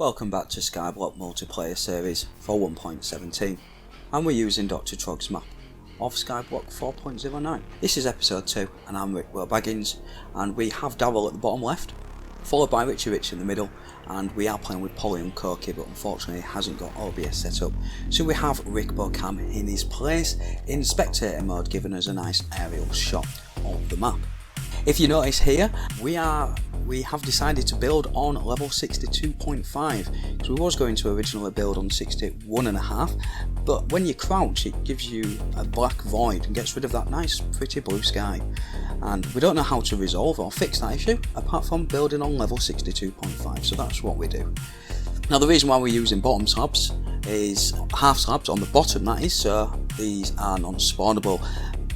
Welcome back to Skyblock multiplayer series 4.17, and we're using Dr. Trog's map of Skyblock 4.09. This is episode 2 and I'm RickboBaggins, and we have Daryl at the bottom left, followed by Richie Rich in the middle, and we are playing with Polly and Corky, but unfortunately he hasn't got OBS set up, so we have RickboCam in his place in spectator mode, giving us a nice aerial shot of the map. If you notice here, we have decided to build on level 62.5, because we was going to originally build on 61.5, but when you crouch it gives you a black void and gets rid of that nice pretty blue sky, and we don't know how to resolve or fix that issue apart from building on level 62.5, so that's what we do. Now the reason why we're using bottom slabs is half slabs on the bottom, that is, so these are non-spawnable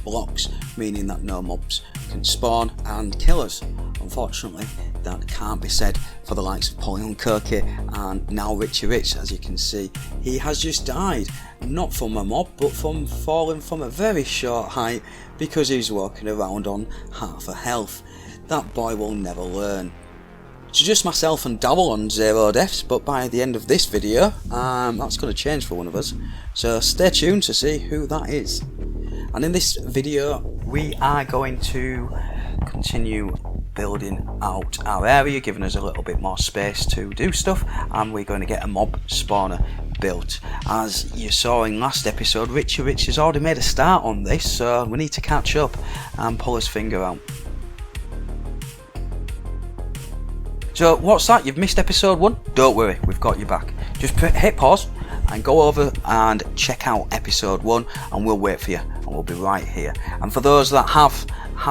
blocks, meaning that no mobs can spawn and kill us. Unfortunately, that can't be said for the likes of Polly and Corky and now Richie Rich. As you can see, he has just died, not from a mob but from falling from a very short height because he's walking around on half a health. That boy will never learn. It's just myself and Daryl on 0 deaths, but by the end of this video that's going to change for one of us, so stay tuned to see who that is. And in this video we are going to continue building out our area, giving us a little bit more space to do stuff, and we're going to get a mob spawner built. As you saw in last episode, Richie Rich has already made a start on this, so we need to catch up and pull his finger out. So what's that? You've missed episode 1? Don't worry, we've got you back. Just hit pause and go over and check out episode 1, and we'll wait for you, and we'll be right here. And for those that have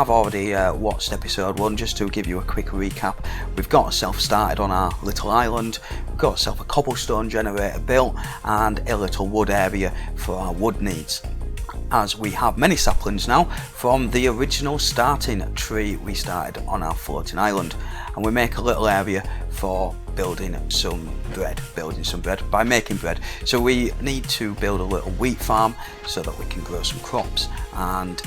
already watched episode 1, just to give you a quick recap, we've got ourselves started on our little island, we've got ourselves a cobblestone generator built and a little wood area for our wood needs, as we have many saplings now from the original starting tree we started on our floating island, and we make a little area for building some bread by making bread. So we need to build a little wheat farm so that we can grow some crops and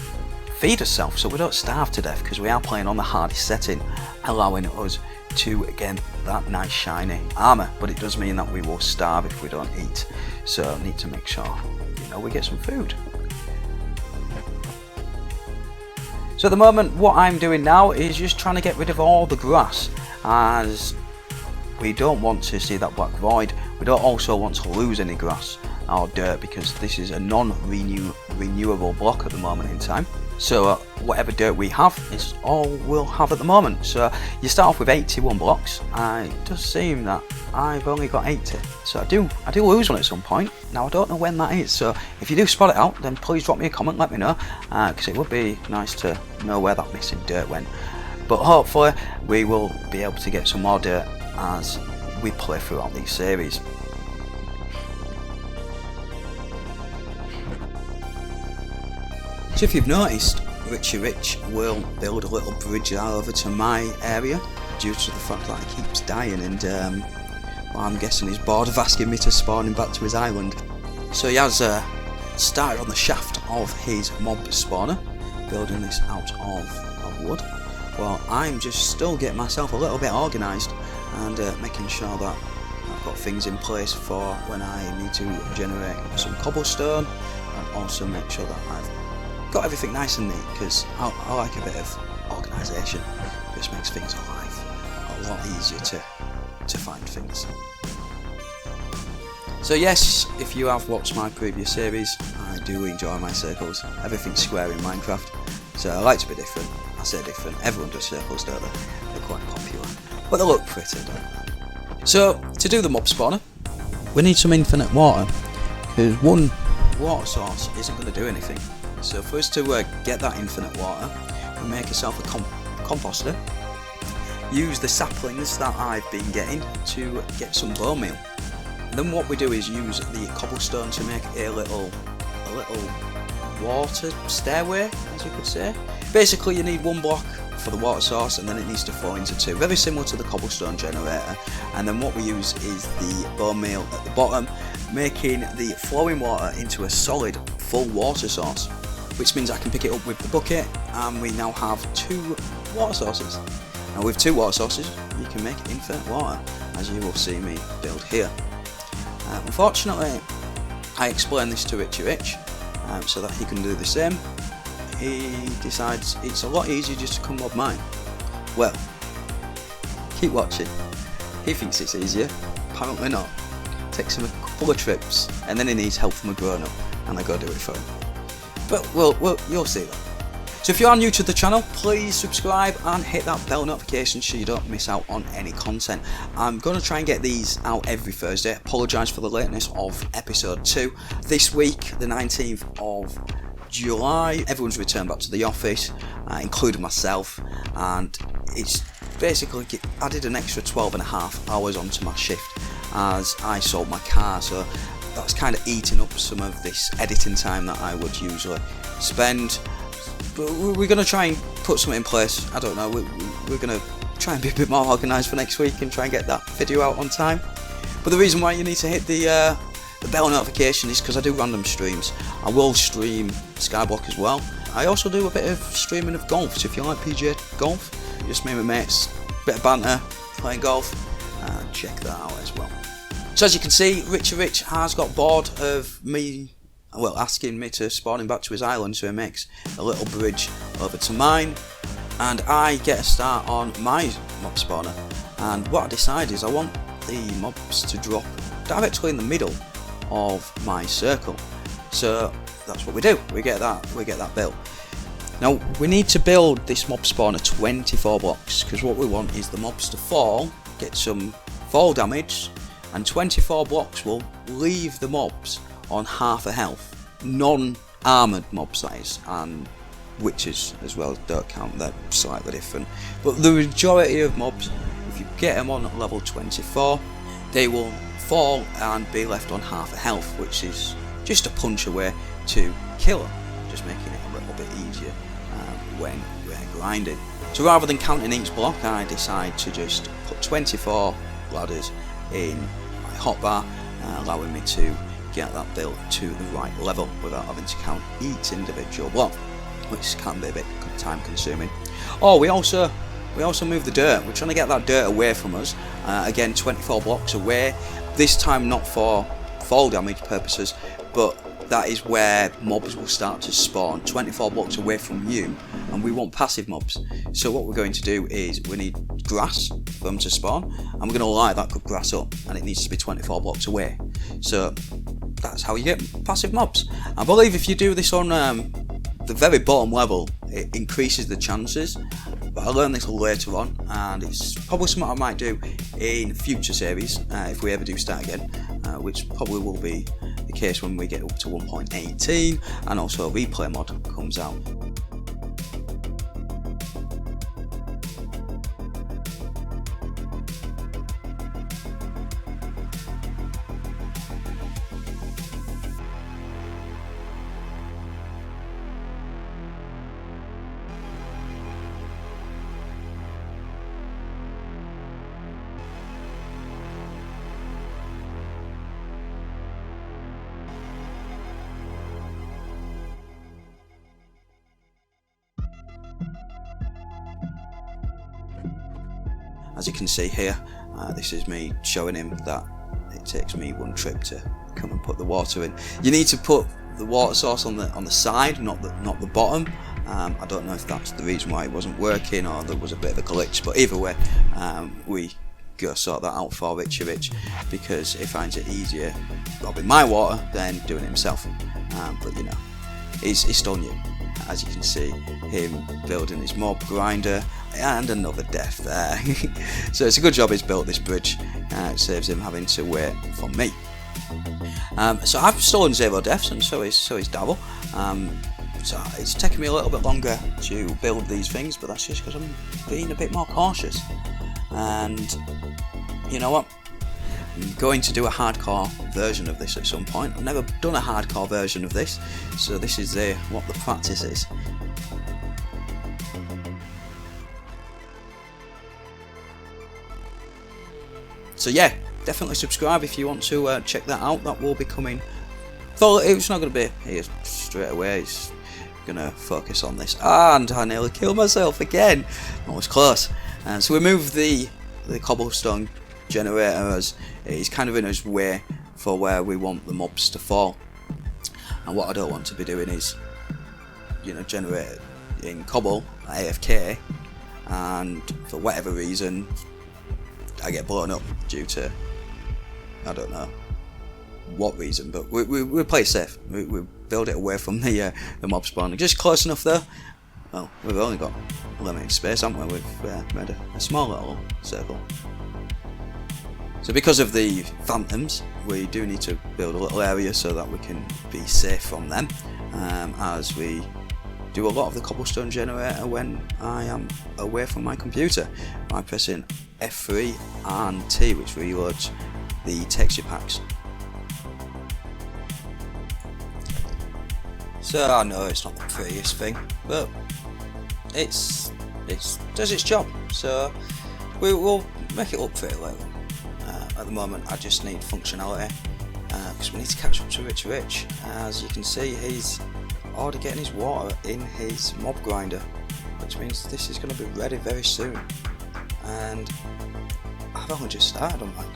feed ourselves so we don't starve to death, because we are playing on the hardest setting, allowing us to get that nice shiny armor, but it does mean that we will starve if we don't eat, so need to make sure we get some food. So at the moment what I'm doing now is just trying to get rid of all the grass, as we don't want to see that black void. We don't also want to lose any grass or dirt, because this is a non-renewable block at the moment in time. So whatever dirt we have is all we'll have at the moment. So you start off with 81 blocks. It does seem that I've only got 80, so I do lose one at some point. Now I don't know when that is, so if you do spot it out, then please drop me a comment, let me know, because it would be nice to know where that missing dirt went. But hopefully we will be able to get some more dirt as we play throughout these series. So if you've noticed, Richie Rich will build a little bridge over to my area due to the fact that he keeps dying, and I'm guessing he's bored of asking me to spawn him back to his island. So he has started on the shaft of his mob spawner, building this out of wood. Well, I'm just still getting myself a little bit organised and making sure that I've got things in place for when I need to generate some cobblestone, and also make sure that I've got everything nice and neat, because I like a bit of organisation. It just makes things alive a lot easier to find things. So yes, if you have watched my previous series, I do enjoy my circles. Everything's square in Minecraft, so I like to be different. I say different, everyone does circles, don't they? They're quite popular, but they look pretty, don't they? So to do the mob spawner, we need some infinite water, because one water source isn't going to do anything. So for us to get that infinite water, we make ourselves a composter, use the saplings that I've been getting to get some bone meal. And then what we do is use the cobblestone to make a little water stairway, as you could say. Basically you need one block for the water source, and then it needs to flow into two, very similar to the cobblestone generator. And then what we use is the bone meal at the bottom, making the flowing water into a solid full water source, which means I can pick it up with the bucket, and we now have 2 water sources. Now with 2 water sources you can make infinite water, as you will see me build here. Unfortunately, I explained this to Rich so that he can do the same. He decides it's a lot easier just to come mob mine. Well, keep watching. He thinks it's easier, apparently not. Takes him a couple of trips and then he needs help from a grown up and I go do it for him. But you'll see that. So if you are new to the channel, please subscribe and hit that bell notification so you don't miss out on any content. I'm going to try and get these out every Thursday. Apologise for the lateness of episode 2. This week, the 19th of July, everyone's returned back to the office, including myself, and it's basically added an extra 12.5 hours onto my shift as I sold my car, so that's kind of eating up some of this editing time that I would usually spend. But we're going to try and put something in place. I don't know, we're going to try and be a bit more organised for next week and try and get that video out on time. But the reason why you need to hit the bell notification is because I do random streams. I will stream Skyblock as well. I also do a bit of streaming of golf, so if you like PGA golf, just me and my mates, bit of banter, playing golf, check that out as well. So as you can see, Rich has got bored of me, well, asking me to spawn him back to his island, so he makes a little bridge over to mine, and I get a start on my mob spawner. And what I decide is I want the mobs to drop directly in the middle of my circle. So that's what we do. We get that built. Now we need to build this mob spawner 24 blocks because what we want is the mobs to fall, get some fall damage, and 24 blocks will leave the mobs on half a health. Non-armoured mobs, that is, and witches as well don't count, they're slightly different. But the majority of mobs, if you get them on level 24, they will fall and be left on half a health, which is just a punch away to kill them, just making it a little bit easier when we're grinding. So rather than counting each block, I decide to just put 24 ladders in my hotbar, allowing me to get that built to the right level without having to count each individual block, which can be a bit time consuming. Oh, we also move the dirt. We're trying to get that dirt away from us, again 24 blocks away, this time not for fall damage purposes, but that is where mobs will start to spawn 24 blocks away from you, and we want passive mobs. So what we're going to do is we need grass for them to spawn, and we're going to light that grass up, and it needs to be 24 blocks away. So that's how you get passive mobs. I believe if you do this on the very bottom level, it increases the chances, but I learned this later on, and it's probably something I might do in future series if we ever do start again, which probably will be the case when we get up to 1.18 and also a replay mod comes out. As you can see here, this is me showing him that it takes me one trip to come and put the water in. You need to put the water source on the side, not the bottom. I don't know if that's the reason why it wasn't working or there was a bit of a glitch, but either way, we go sort that out for Rich because he finds it easier robbing my water than doing it himself. But you know, he's still new. As you can see, him building his mob grinder and another death there. So it's a good job he's built this bridge. It saves him having to wait for me. So I've stolen 0 deaths, and so is Darryl. So it's taken me a little bit longer to build these things, but that's just because I'm being a bit more cautious. And you know what? I'm going to do a hardcore version of this at some point. I've never done a hardcore version of this, so this is what the practice is. So yeah, definitely subscribe if you want to check that out. That will be coming. Though it's not going to be here straight away. It's going to focus on this. And I nearly killed myself again. That was close. So we moved the cobblestone generator, as it's kind of in its way for where we want the mobs to fall. And what I don't want to be doing is, you know, generate in Cobble AFK, and for whatever reason I get blown up due to, I don't know what reason, but we play safe. We build it away from the mob spawn, just close enough though. Well, we've only got limited space, haven't we? We've made a small little circle. So because of the phantoms, we do need to build a little area so that we can be safe from them, as we do a lot of the cobblestone generator when I am away from my computer by pressing F3 and T, which reloads the texture packs. So I know it's not the prettiest thing, but it does its job, so we will make it up for it later. At the moment I just need functionality, because we need to catch up to Rich. As you can see, he's already getting his water in his mob grinder, which means this is going to be ready very soon, and I've only just started on mine.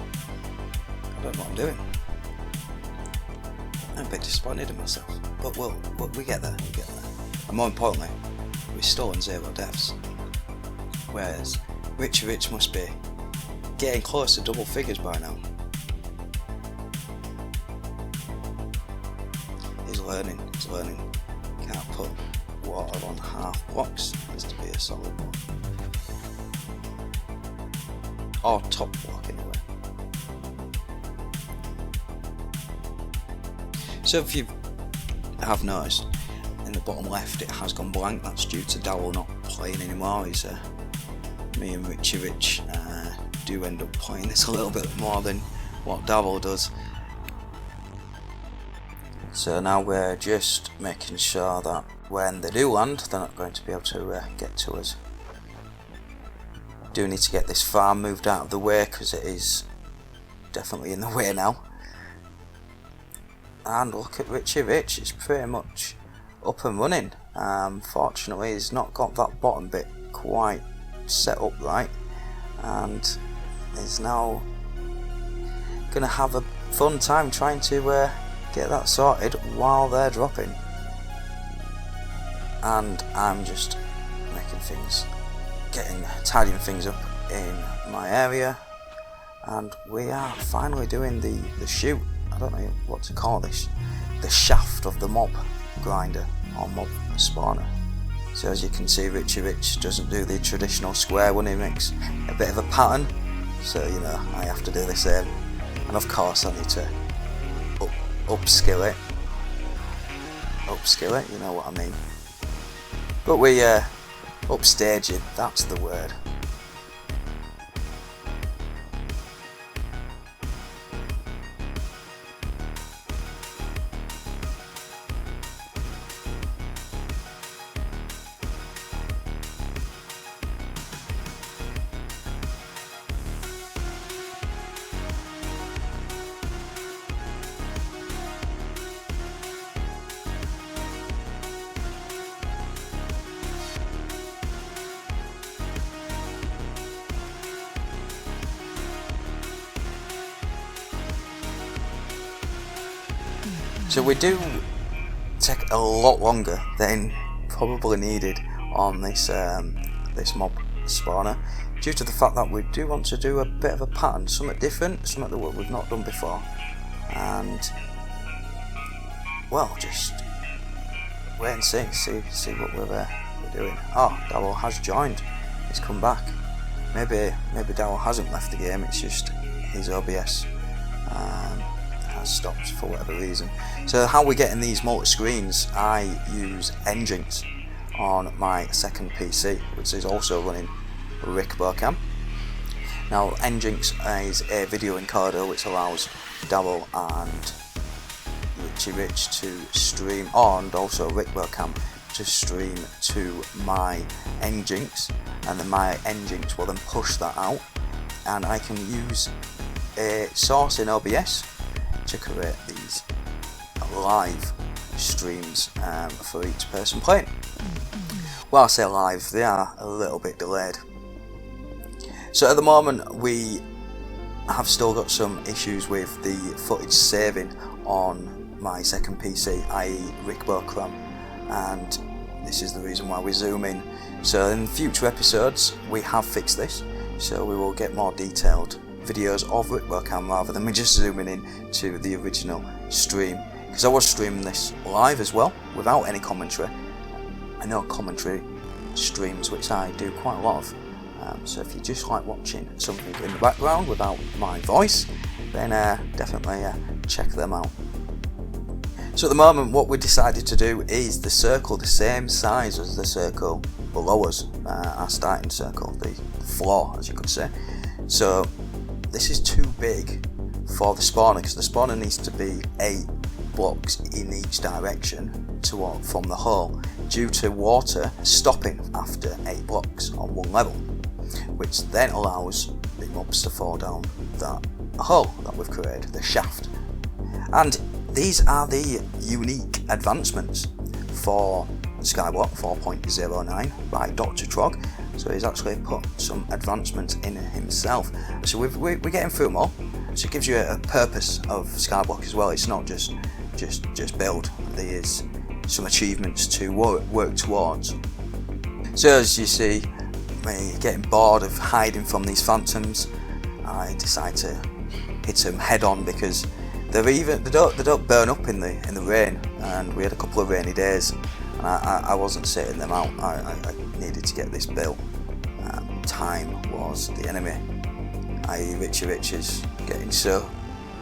I don't know what I'm doing. I'm a bit disappointed in myself, but we get there, and more importantly, we're still on 0 deaths, whereas Rich must be getting close to double figures by now. He's learning. Can't put water on half blocks, has to be a solid one, or top block anyway. So if you have noticed, in the bottom left it has gone blank. That's due to Dowell not playing anymore. Me and Rich do end up playing this a little bit more than what Dowell does. So now we're just making sure that when they do land, they're not going to be able to get to us. Do need to get this farm moved out of the way, because it is definitely in the way now. And look at Rich, it's pretty much up and running. Fortunately, he's not got that bottom bit quite set up right, and is now gonna have a fun time trying to get that sorted while they're dropping. And I'm just tidying things up in my area, and we are finally doing the chute. I don't know what to call this, the shaft of the mob grinder or mob spawner. So as you can see, Rich doesn't do the traditional square one, he makes a bit of a pattern, so you know I have to do the same, and of course I need to upskill it, you know what I mean. But we upstage it, that's the word. So we do take a lot longer than probably needed on this this mob spawner, due to the fact that we do want to do a bit of a pattern, something different, something that we've not done before. And well, just wait and see what we're doing. Oh, Dowell has joined. He's come back. Maybe Dowell hasn't left the game. It's just his OBS has stopped for whatever reason. So how we're getting these multi-screens, I use Nginx on my second PC, which is also running RickboBaggins. Now Nginx is a video encoder which allows Dowell and Rich to stream, and also RickboBaggins to stream to my Nginx, and then my Nginx will then push that out, and I can use a source in OBS to create these live streams for each person playing. Well, I say live, they are a little bit delayed. So at the moment we I have still got some issues with the footage saving on my second PC, i.e. RickboBaggins, and this is the reason why we zoom in. So in future episodes we have fixed this, so we will get more detailed videos of RickboBaggins rather than me just zooming in to the original stream, because I was streaming this live as well without any commentary. I know commentary streams, which I do quite a lot of, so if you just like watching something in the background without my voice, then definitely check them out. So at the moment what we decided to do is the circle the same size as the circle below us, our starting circle, the floor as you could say. So this is too big for the spawner, because the spawner needs to be 8 blocks in each direction from the hole, due to water stopping after 8 blocks on one level, which then allows the mobs to fall down that hole that we've created, the shaft. And these are the unique advancements for Skyblock 4.09 by Dr. Trog. So he's actually put some advancements in himself. So we're getting through more. So it gives you a purpose of Skyblock as well. It's not just build. There is some achievements to work towards. So as you see, me getting bored of hiding from these phantoms, I decide to hit them head on, because they don't burn up in the rain, and we had a couple of rainy days, and I wasn't sitting them out. I needed to get this built. Time was the enemy. i.e. Richie Rich is getting so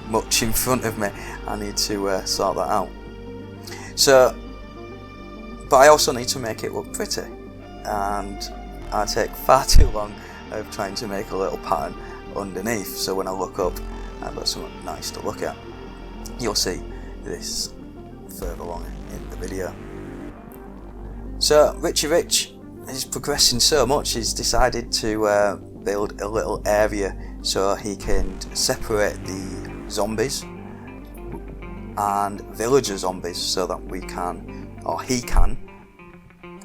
much in front of me. I need to sort that out. So, but I also need to make it look pretty, and I take far too long of trying to make a little pattern underneath, so when I look up I've got something nice to look at. You'll see this further along in the video. So Richie Rich is progressing so much, he's decided to build a little area so he can separate the zombies and villager zombies, so that we can, or he can,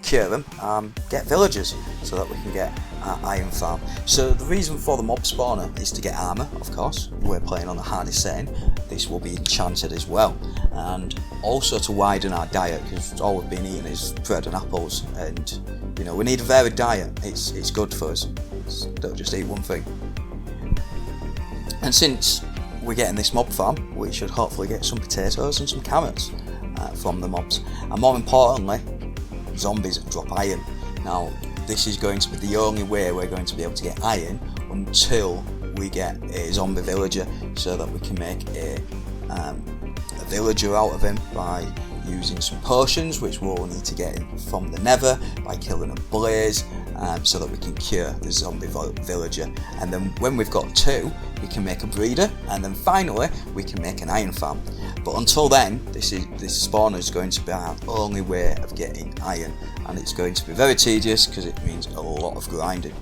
cure them and get villagers, so that we can get our iron farm. So the reason for the mob spawner is to get armour, of course. We're playing on the hardest setting. This will be enchanted as well, and also to widen our diet, because all we've been eating is bread and apples, and you know, we need a varied diet. It's good for us. Don't just eat one thing. And since we're getting this mob farm, we should hopefully get some potatoes and some carrots from the mobs, and more importantly, zombies that drop iron. Now this is going to be the only way we're going to be able to get iron until we get a zombie villager, so that we can make a villager out of him by using some potions, which we'll need to get in from the nether by killing a blaze, so that we can cure the zombie villager. And then when we've got 2, we can make a breeder, and then finally we can make an iron farm. But until then, this spawner is going to be our only way of getting iron, and it's going to be very tedious because it means a lot of grinding.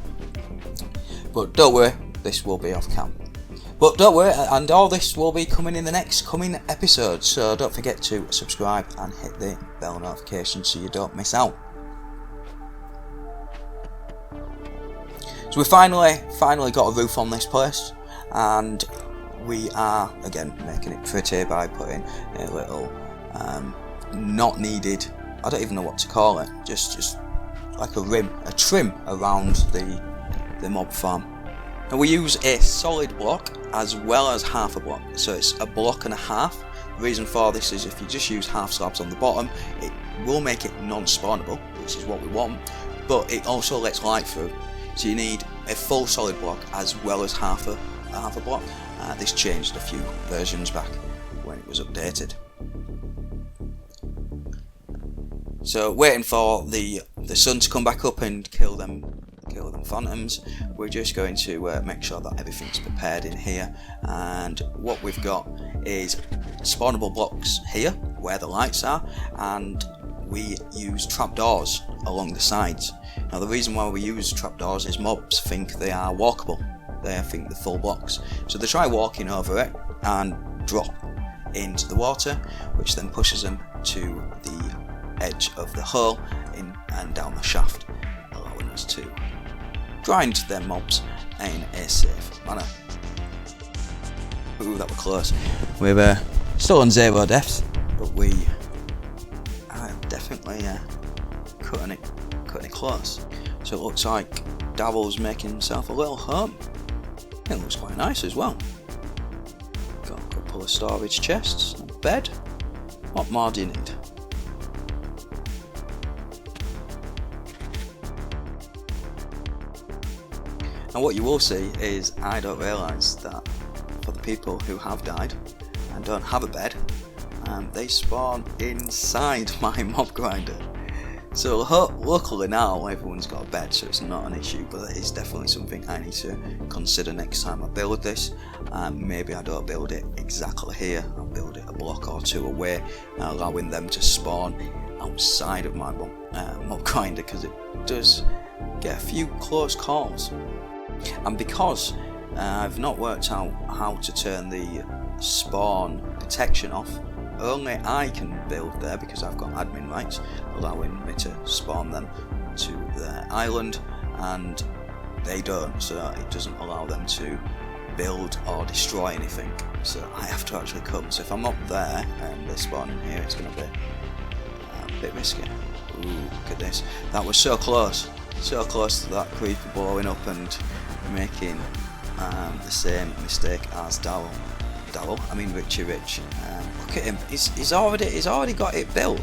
But don't worry, this will be off cam. But don't worry, and all this will be coming in the next coming episode, so don't forget to subscribe and hit the bell notification so you don't miss out. So we finally got a roof on this place, and we are again making it pretty by putting a little not needed, I don't even know what to call it, just like a trim around the mob farm. And we use a solid block as well as half a block, so it's a block and a half. The reason for this is if you just use half slabs on the bottom, it will make it non-spawnable, which is what we want, but it also lets light through. So you need a full solid block as well as half a block. This changed a few versions back when it was updated. So waiting for the sun to come back up and kill them phantoms, we're just going to make sure that everything's prepared in here. And what we've got is spawnable blocks here where the lights are, and we use trapdoors along the sides. Now the reason why we use trapdoors is mobs think they are walkable. They think they're full blocks, so they try walking over it and drop into the water, which then pushes them to the edge of the hole in and down the shaft, allowing us to grind their mobs in a safe manner. Ooh, that was close. We're still on 0 deaths, but we are definitely cutting it close. So it looks like Daryl's making himself a little home. It looks quite nice as well. Got a couple of storage chests, a bed. What more do you need? And what you will see is, I don't realise that for the people who have died and don't have a bed, they spawn inside my mob grinder. So luckily now everyone's got a bed, so it's not an issue, but it is definitely something I need to consider next time I build this. Maybe I don't build it exactly here, I'll build it a block or two away, allowing them to spawn outside of my mob grinder, because it does get a few close calls. And because I've not worked out how to turn the spawn protection off, only I can build there because I've got admin rights allowing me to spawn them to their island, and they don't, so it doesn't allow them to build or destroy anything, so I have to actually come. So if I'm up there and they spawn in here, it's going to be a bit risky. Ooh, look at this, that was so close to that creeper blowing up and making the same mistake as Richie Rich. Look at him, he's already got it built,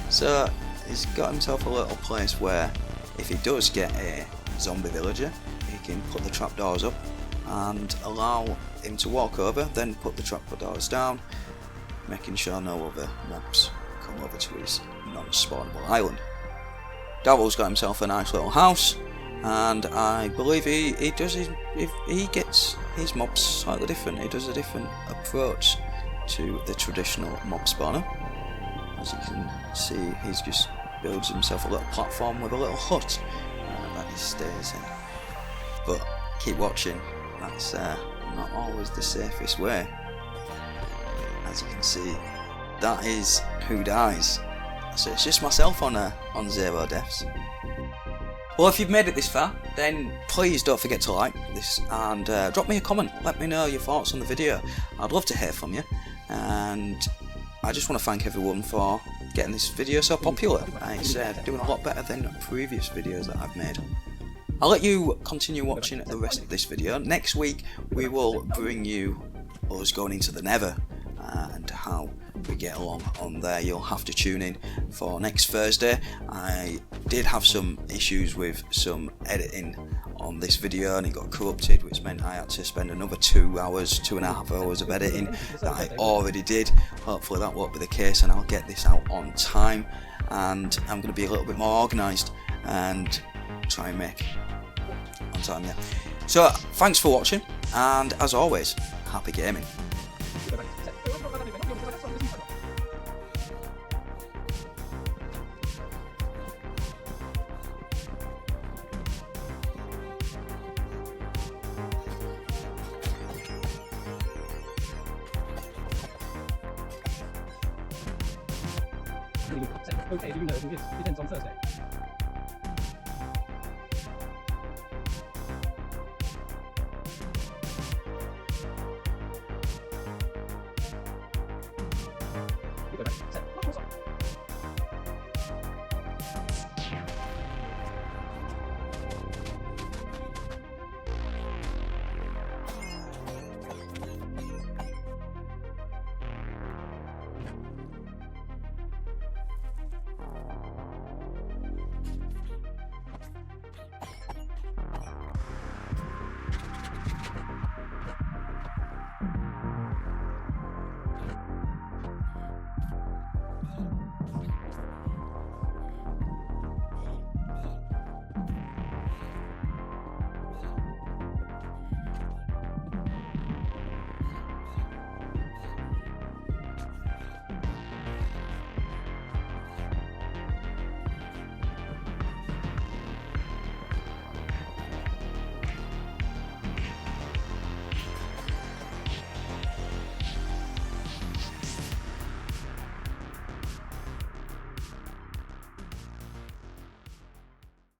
so he's got himself a little place where if he does get a zombie villager, he can put the trapdoors up and allow him to walk over, then put the trapdoors down, making sure no other mobs come over to his non-spawnable island. Daryl's got himself a nice little house, and I believe he gets his mobs slightly different. He does a different approach to the traditional mob spawner. As you can see, he's just builds himself a little platform with a little hut that he stays in. But keep watching, that's not always the safest way. As you can see, that is who dies. So it's just myself on 0 deaths. Well, if you've made it this far, then please don't forget to like this and drop me a comment. Let me know your thoughts on the video. I'd love to hear from you, and I just want to thank everyone for getting this video so popular. It's doing a lot better than previous videos that I've made. I'll let you continue watching the rest of this video. Next week we will bring you us going into the Nether and how we get along on there. You'll have to tune in for next Thursday. I did have some issues with some editing on this video and it got corrupted, which meant I had to spend another 2.5 hours of editing that I already did. Hopefully that won't be the case and I'll get this out on time, and I'm going to be a little bit more organised and try and make on time. Yeah. So thanks for watching, and as always, happy gaming. Okay, do you know who it is? It ends on Thursday.